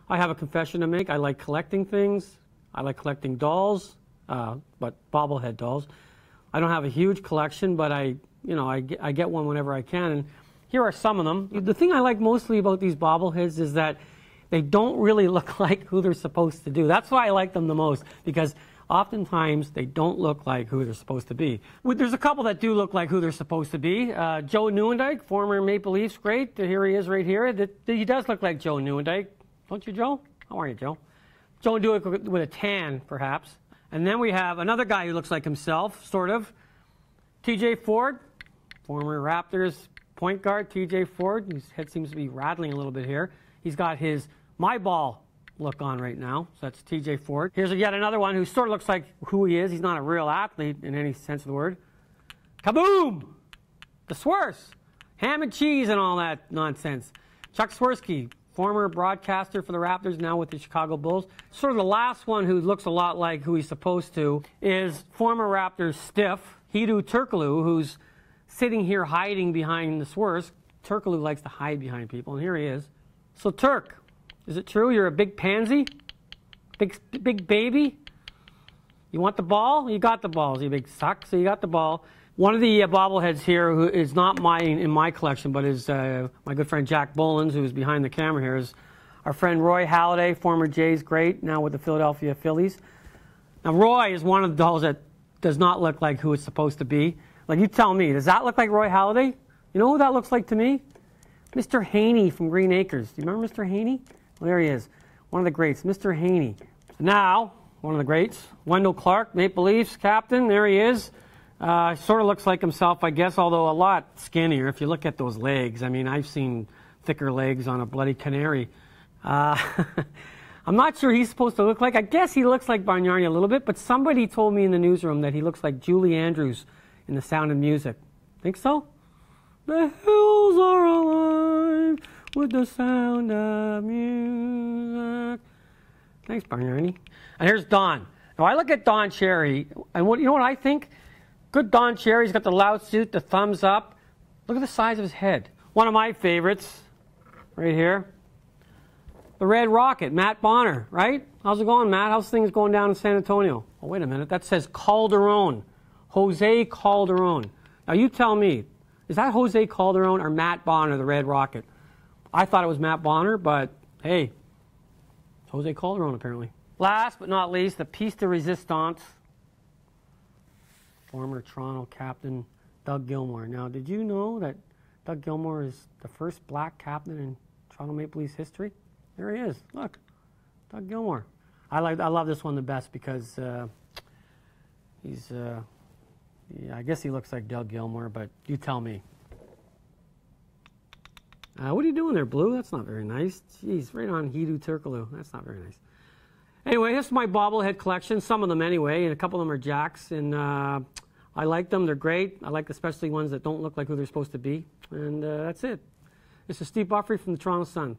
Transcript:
I have a confession to make. I like collecting things. I like collecting dolls, but bobblehead dolls. I don't have a huge collection, but I get one whenever I can. And here are some of them. The thing I like mostly about these bobbleheads is that they don't really look like who they're supposed to do. That's why I like them the most, because oftentimes they don't look like who they're supposed to be. There's a couple that do look like who they're supposed to be. Joe Nieuwendyk, former Maple Leafs great. Here he is right here. He does look like Joe Nieuwendyk. Don't you, Joe? How are you, Joe? Joe Nieuwendyk with a tan, perhaps. And then we have another guy who looks like himself, sort of. T.J. Ford, former Raptors point guard, T.J. Ford. His head seems to be rattling a little bit here. He's got his my ball look on right now. So that's T.J. Ford. Here's yet another one who sort of looks like who he is. He's not a real athlete in any sense of the word. Kaboom! The Swirse. Ham and cheese and all that nonsense. Chuck Swirsky, former broadcaster for the Raptors, now with the Chicago Bulls. Sort of the last one who looks a lot like who he's supposed to is former Raptors stiff, Hedo Turkoglu, who's sitting here hiding behind the Swirse. Turkoglu likes to hide behind people, and here he is. So Turk, is it true you're a big pansy? Big baby? You want the ball? You got the ball. You big suck, so you got the ball. One of the bobbleheads here, who is not in my collection, but is my good friend Jack Bolins, who is behind the camera here, is our friend Roy Halladay, former Jays great, now with the Philadelphia Phillies. Now Roy is one of the dolls that does not look like who it's supposed to be. Like, you tell me, does that look like Roy Halladay? You know who that looks like to me? Mr. Haney from Green Acres. Do you remember Mr. Haney? Well, there he is. One of the greats, Mr. Haney. Now, one of the greats, Wendell Clark, Maple Leafs captain. There he is. Sort of looks like himself, I guess, although a lot skinnier. If you look at those legs, I mean, I've seen thicker legs on a bloody canary. I'm not sure he's supposed to look like. I guess he looks like Bargnani a little bit, but somebody told me in the newsroom that he looks like Julie Andrews in The Sound of Music. Think so? The hills are alive with the sound of music. Thanks, Bargnani. And here's Don. Now, I look at Don Cherry, and you know what I think? Good Don Cherry. He's got the loud suit, the thumbs up. Look at the size of his head. One of my favorites, right here. The Red Rocket, Matt Bonner, right? How's it going, Matt? How's things going down in San Antonio? Oh, wait a minute. That says Calderon. Jose Calderon. Now, you tell me, is that Jose Calderon or Matt Bonner, the Red Rocket? I thought it was Matt Bonner, but hey, it's Jose Calderon apparently. Last but not least, the piece de resistance. Former Toronto captain Doug Gilmour. Now, did you know that Doug Gilmour is the first black captain in Toronto Maple Leafs history? There he is. Look, Doug Gilmour. I love this one the best because he's. Yeah, I guess he looks like Doug Gilmour, but you tell me. What are you doing there, Blue? That's not very nice. Jeez, right on Hedo Turkoglu. That's not very nice. Anyway, this is my bobblehead collection, some of them anyway, and a couple of them are Jacks, and I like them. They're great. I like especially ones that don't look like who they're supposed to be, and that's it. This is Steve Buffery from the Toronto Sun.